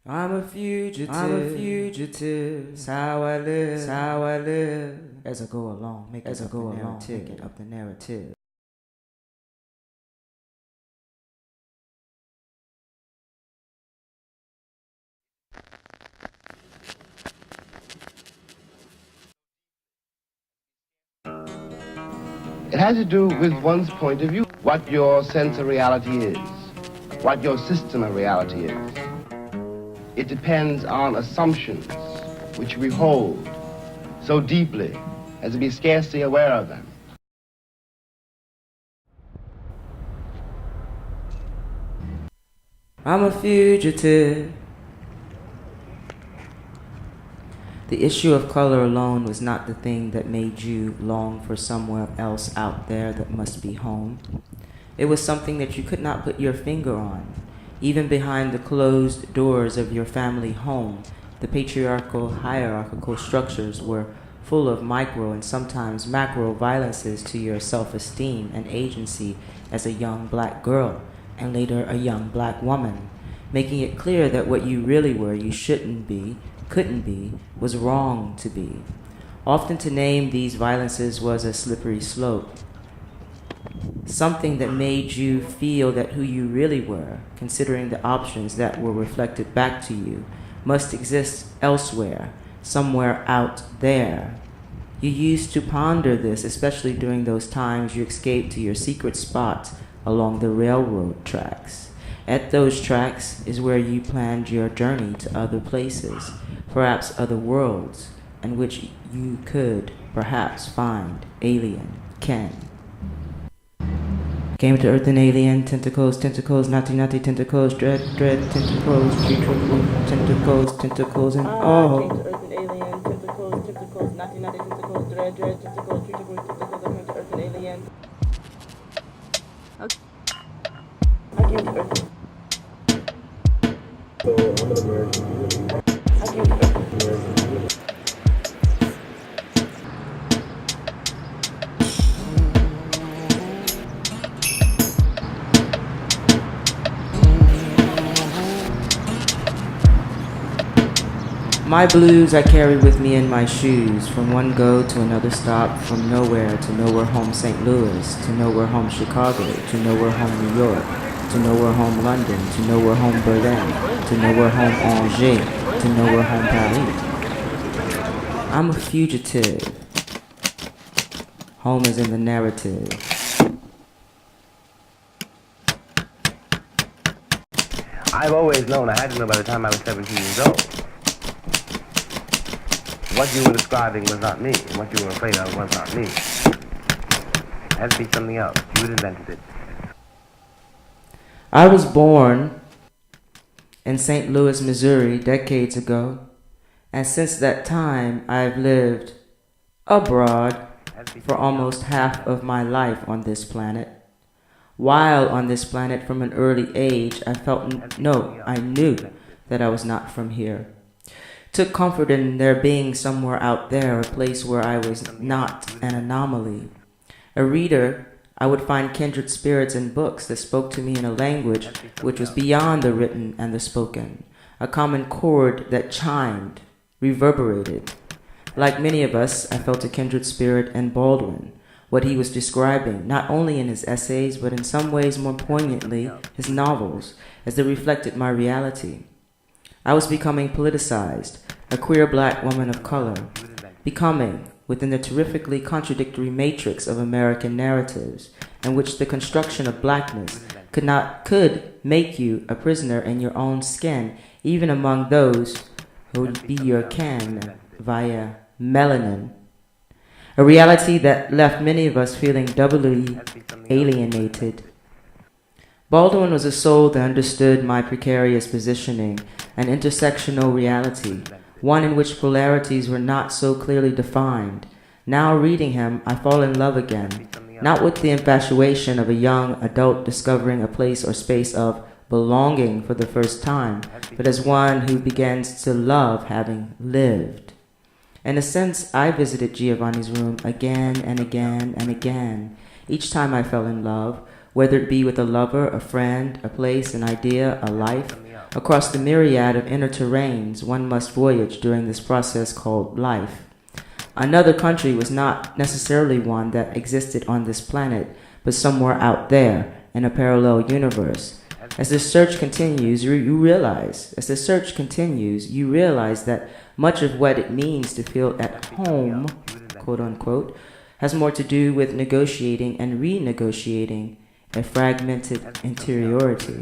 I'm a fugitive, it's how I live, as I go along, making up the narrative. It has to do with one's point of view, what your sense of reality is, what your system of reality is. It depends on assumptions which we hold so deeply as to be scarcely aware of them. I'm a fugitive. The issue of color alone was not the thing that made you long for somewhere else out there that must be home. It was something that you could not put your finger on. Even behind the closed doors of your family home, the patriarchal, hierarchical structures were full of micro and sometimes macro violences to your self-esteem and agency as a young black girl, and later a young black woman, making it clear that what you really were you shouldn't be, couldn't be, was wrong to be. Often to name these violences was a slippery slope. Something that made you feel that who you really were, considering the options that were reflected back to you, must exist elsewhere, somewhere out there. You used to ponder this, especially during those times you escaped to your secret spot along the railroad tracks. At those tracks is where you planned your journey to other places, perhaps other worlds, in which you could perhaps find alien kin. Came to Earth an alien, tentacles, naughty, tentacles, dread, tentacles, tentacles, and all. Came to Earth an alien, tentacles, naughty, tentacles, dread, tentacles, tentacles, I came to Earth an alien. Okay. I came to Earth. So I'm an American. I came to Earth. My blues I carry with me in my shoes, from one go to another stop, from nowhere to nowhere home St. Louis, to nowhere home Chicago, to nowhere home New York, to nowhere home London, to nowhere home Berlin, to nowhere home Angers, to nowhere home Paris. I'm a fugitive. Home is in the narrative. I've always known, I had to know by the time I was 17 years old. What you were describing was not me, and what you were afraid of was not me. It had to be something else. You had invented it. I was born in St. Louis, Missouri, decades ago, and since that time I've lived abroad for almost half of my life on this planet. While on this planet from an early age, I knew that I was not from here. Took comfort in there being somewhere out there, a place where I was not an anomaly. A reader, I would find kindred spirits in books that spoke to me in a language which was beyond the written and the spoken, a common chord that chimed, reverberated. Like many of us, I felt a kindred spirit in Baldwin, what he was describing, not only in his essays, but in some ways more poignantly, his novels, as they reflected my reality. I was becoming politicized, a queer black woman of color, becoming, within the terrifically contradictory matrix of American narratives, in which the construction of blackness could make you a prisoner in your own skin, even among those who would be your kin via melanin. A reality that left many of us feeling doubly alienated. Baldwin was a soul that understood my precarious positioning, an intersectional reality, one in which polarities were not so clearly defined. Now reading him, I fall in love again, not with the infatuation of a young adult discovering a place or space of belonging for the first time, but as one who begins to love having lived. In a sense, I visited Giovanni's room again and again and again. Each time I fell in love, whether it be with a lover, a friend, a place, an idea, a life, across the myriad of inner terrains one must voyage during this process called life. Another country was not necessarily one that existed on this planet, but somewhere out there in a parallel universe. As the search continues, you realize that much of what it means to feel at home, quote unquote, has more to do with negotiating and renegotiating a fragmented interiority.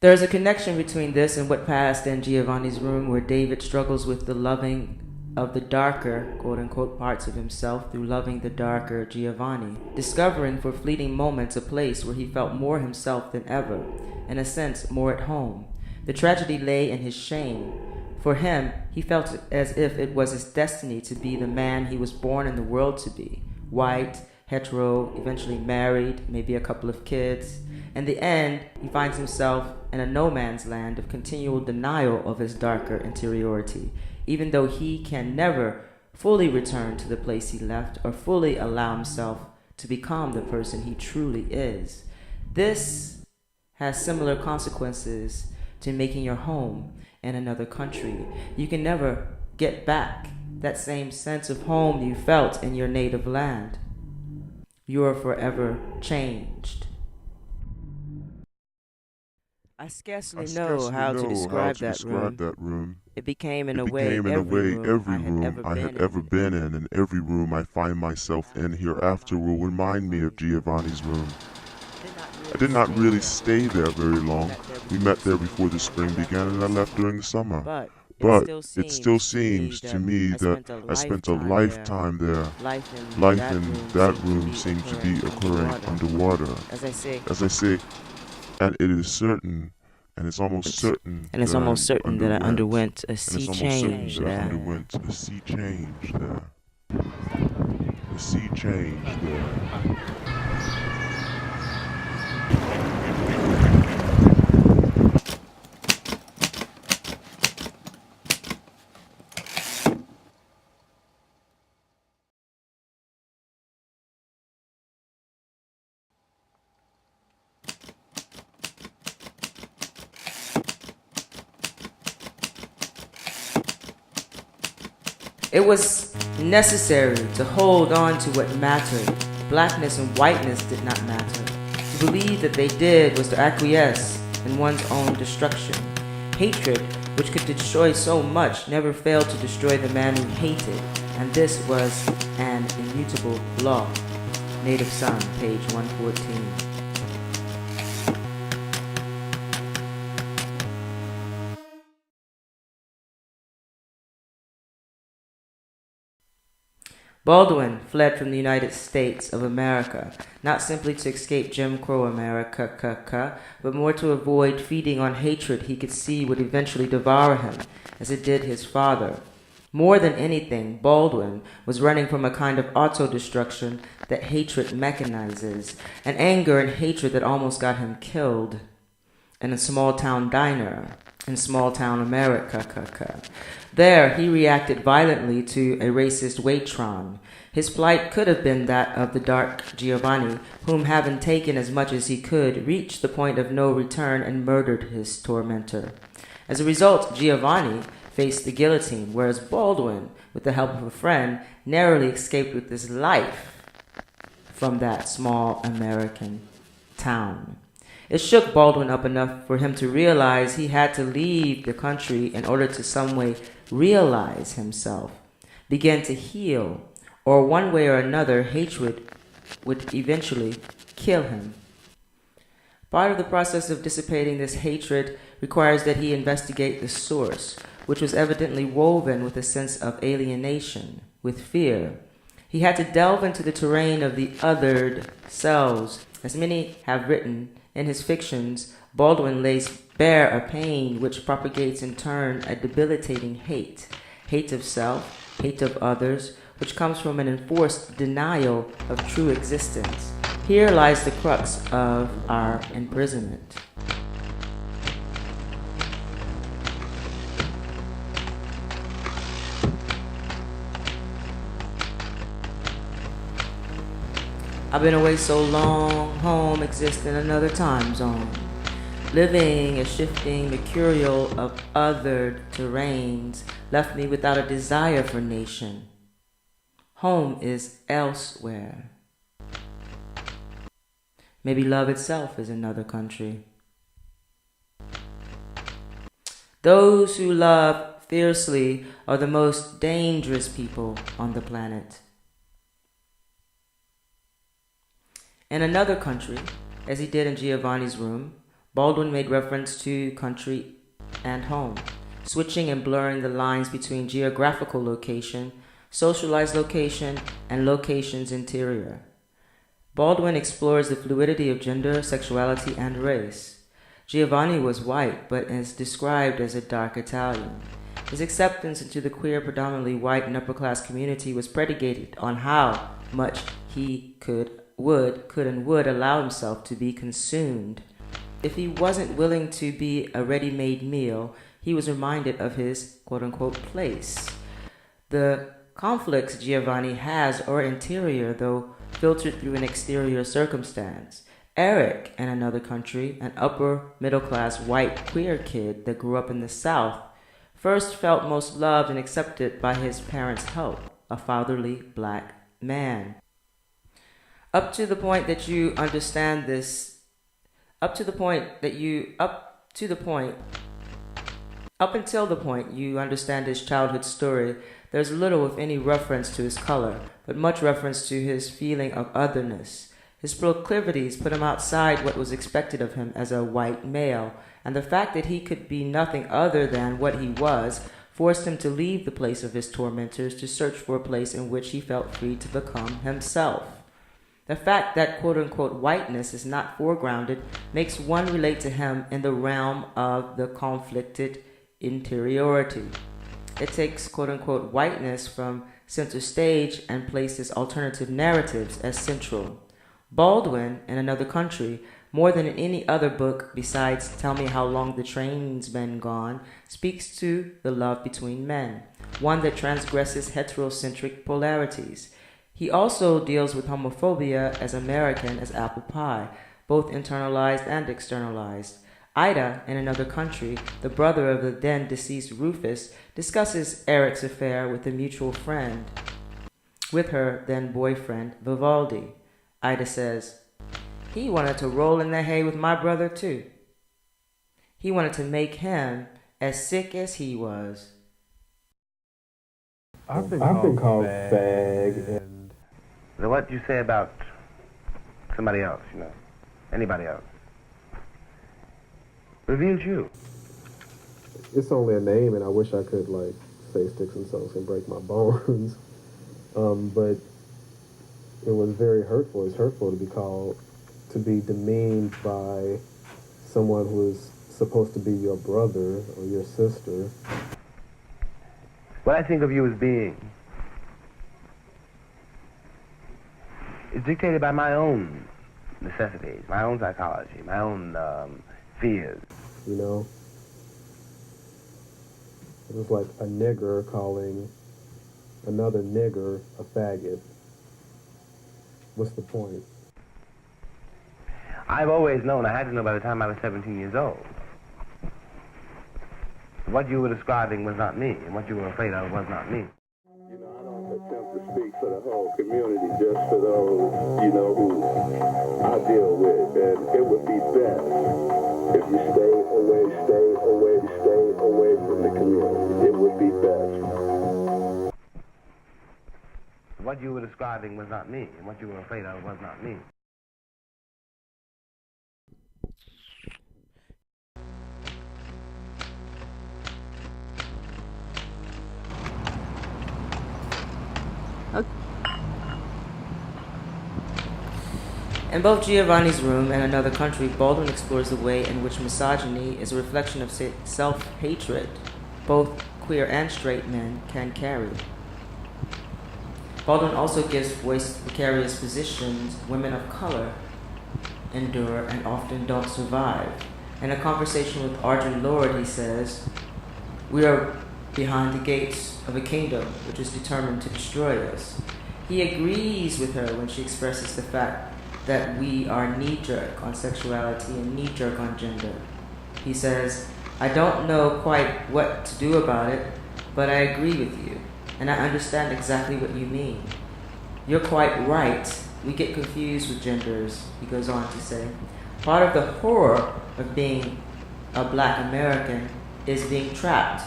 There is a connection between this and what passed in Giovanni's room, where David struggles with the loving of the darker, quote-unquote, parts of himself through loving the darker Giovanni, discovering for fleeting moments a place where he felt more himself than ever, in a sense more at home. The tragedy lay in his shame. For him, he felt as if it was his destiny to be the man he was born in the world to be, white, hetero, eventually married, maybe a couple of kids. In the end, he finds himself in a no man's land of continual denial of his darker interiority, even though he can never fully return to the place he left or fully allow himself to become the person he truly is. This has similar consequences to making your home in another country. You can never get back that same sense of home you felt in your native land. You are forever changed. I scarcely know how to describe that room. It became in a way every room I had ever been in, and every room I find myself in hereafter will remind me of Giovanni's room. I did not really stay there very long. We met there before the spring began, and I left during the summer. But it still seems to me that I spent a lifetime there. Life in that room seems to be occurring underwater. As I say, and it is certain, and it's almost certain that I underwent a sea change there. A sea change there. It was necessary to hold on to what mattered. Blackness and whiteness did not matter. To believe that they did was to acquiesce in one's own destruction. Hatred, which could destroy so much, never failed to destroy the man who hated, and this was an immutable law. Native Son, page 114. Baldwin fled from the United States of America, not simply to escape Jim Crow America, but more to avoid feeding on hatred he could see would eventually devour him, as it did his father. More than anything, Baldwin was running from a kind of auto-destruction that hatred mechanizes, an anger and hatred that almost got him killed in a small-town diner in small-town America. There, he reacted violently to a racist waitron. His plight could have been that of the dark Giovanni, whom, having taken as much as he could, reached the point of no return and murdered his tormentor. As a result, Giovanni faced the guillotine, whereas Baldwin, with the help of a friend, narrowly escaped with his life from that small American town. It shook Baldwin up enough for him to realize he had to leave the country in order to some way realize himself, begin to heal, or one way or another, hatred would eventually kill him. Part of the process of dissipating this hatred requires that he investigate the source, which was evidently woven with a sense of alienation, with fear. He had to delve into the terrain of the othered selves. As many have written, in his fictions, Baldwin lays bare a pain which propagates in turn a debilitating hate of self, hate of others, which comes from an enforced denial of true existence. Here lies the crux of our imprisonment. I've been away so long, home exists in another time zone. Living a shifting mercurial of othered terrains left me without a desire for nation. Home is elsewhere. Maybe love itself is another country. Those who love fiercely are the most dangerous people on the planet. In another country, as he did in Giovanni's room, Baldwin made reference to country and home, switching and blurring the lines between geographical location, socialized location, and location's interior. Baldwin explores the fluidity of gender, sexuality, and race. Giovanni was white, but is described as a dark Italian. His acceptance into the queer, predominantly white and upper-class community was predicated on how much he could allow himself to be consumed. If he wasn't willing to be a ready-made meal, he was reminded of his quote-unquote place. The conflicts Giovanni has are interior, though filtered through an exterior circumstance. Eric, in another country, an upper-middle-class white queer kid that grew up in the South, first felt most loved and accepted by his parents' help, a fatherly black man. Up until the point you understand this childhood story, there's little, if any, reference to his color, but much reference to his feeling of otherness. His proclivities put him outside what was expected of him as a white male, and the fact that he could be nothing other than what he was forced him to leave the place of his tormentors to search for a place in which he felt free to become himself. The fact that quote-unquote whiteness is not foregrounded makes one relate to him in the realm of the conflicted interiority. It takes quote-unquote whiteness from center stage and places alternative narratives as central. Baldwin, in another country, more than in any other book besides Tell Me How Long the Train's Been Gone, speaks to the love between men, one that transgresses heterocentric polarities. He also deals with homophobia as American as apple pie, both internalized and externalized. Ida, in another country, the brother of the then deceased Rufus, discusses Eric's affair with a mutual friend, with her then boyfriend, Vivaldi. Ida says, "He wanted to roll in the hay with my brother too. He wanted to make him as sick as he was." I've been called fag. And So what do you say about somebody else, anybody else? Reveals you. it's only a name, and I wish I could say sticks and stones and break my bones. But it was very hurtful. It's hurtful to be demeaned by someone who is supposed to be your brother or your sister. What I think of you as being is dictated by my own necessities, my own psychology, my own fears. It was like a nigger calling another nigger a faggot. What's the point? I've always known, I had to know by the time I was 17 years old. What you were describing was not me, and what you were afraid of was not me. I don't attempt to speak for the whole community, just for those, who I deal with. And it would be best if you stay away from the community. It would be best. What you were describing was not me, and what you were afraid of was not me. In both Giovanni's Room and Another Country, Baldwin explores the way in which misogyny is a reflection of self-hatred both queer and straight men can carry. Baldwin also gives voice to precarious positions women of color endure and often don't survive. In a conversation with Arjun Lord, he says, "We are behind the gates of a kingdom which is determined to destroy us." He agrees with her when she expresses the fact that we are knee-jerk on sexuality and knee-jerk on gender. He says, I don't know quite what to do about it, but I agree with you, and I understand exactly what you mean. You're quite right. We get confused with genders, he goes on to say. Part of the horror of being a black American is being trapped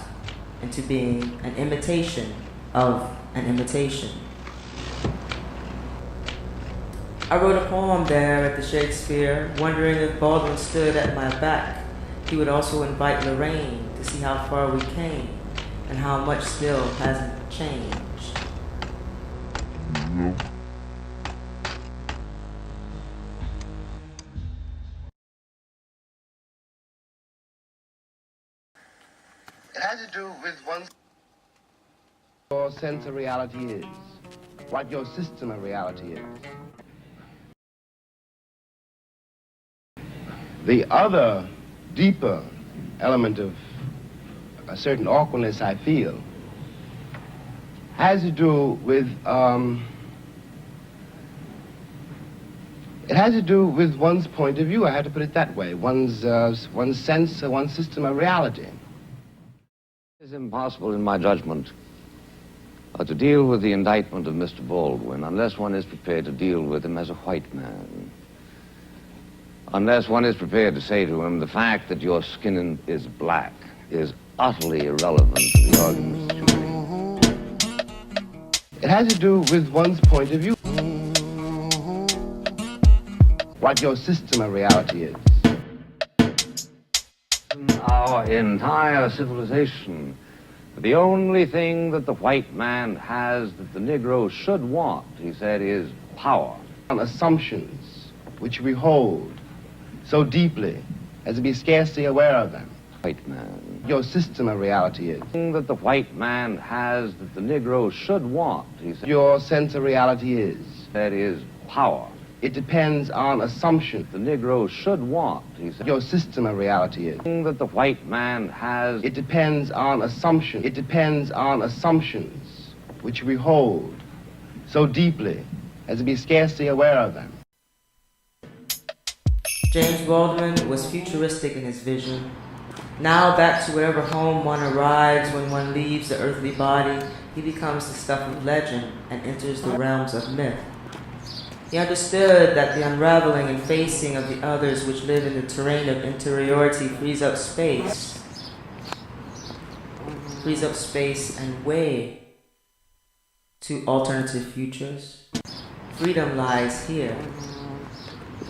into being an imitation of an imitation. I wrote a poem there at the Shakespeare, wondering if Baldwin stood at my back. He would also invite Lorraine to see how far we came and how much still hasn't changed. It has to do with what your sense of reality is, what your system of reality is. The other deeper element of a certain awkwardness I feel has to do with one's point of view. I have to put it that way. One's sense, one's system of reality. It is impossible, in my judgment, to deal with the indictment of Mr. Baldwin unless one is prepared to deal with him as a white man. Unless one is prepared to say to him, the fact that your skin is black is utterly irrelevant to the arguments that you make. It has to do with one's point of view, what your system of reality is. Our entire civilization, the only thing that the white man has that the Negro should want, he said, is power. On assumptions which we hold so deeply as to be scarcely aware of them. White man. Your system of reality is. That the white man has that the Negro should want, he said. Your sense of reality is. That is power. It depends on assumption. The Negro should want, he said. Your system of reality is. That the white man has. It depends on assumption. It depends on assumptions which we hold so deeply as to be scarcely aware of them. James Baldwin was futuristic in his vision. Now back to whatever home one arrives when one leaves the earthly body, he becomes the stuff of legend and enters the realms of myth. He understood that the unraveling and facing of the others which live in the terrain of interiority frees up space and way to alternative futures. Freedom lies here.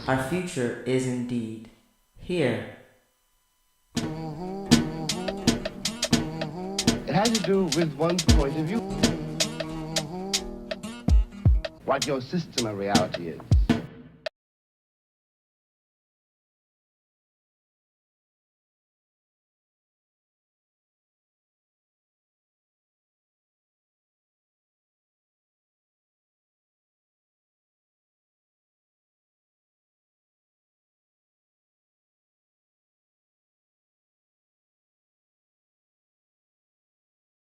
Our future is indeed here. It has to do with one's point of view, what your system of reality is.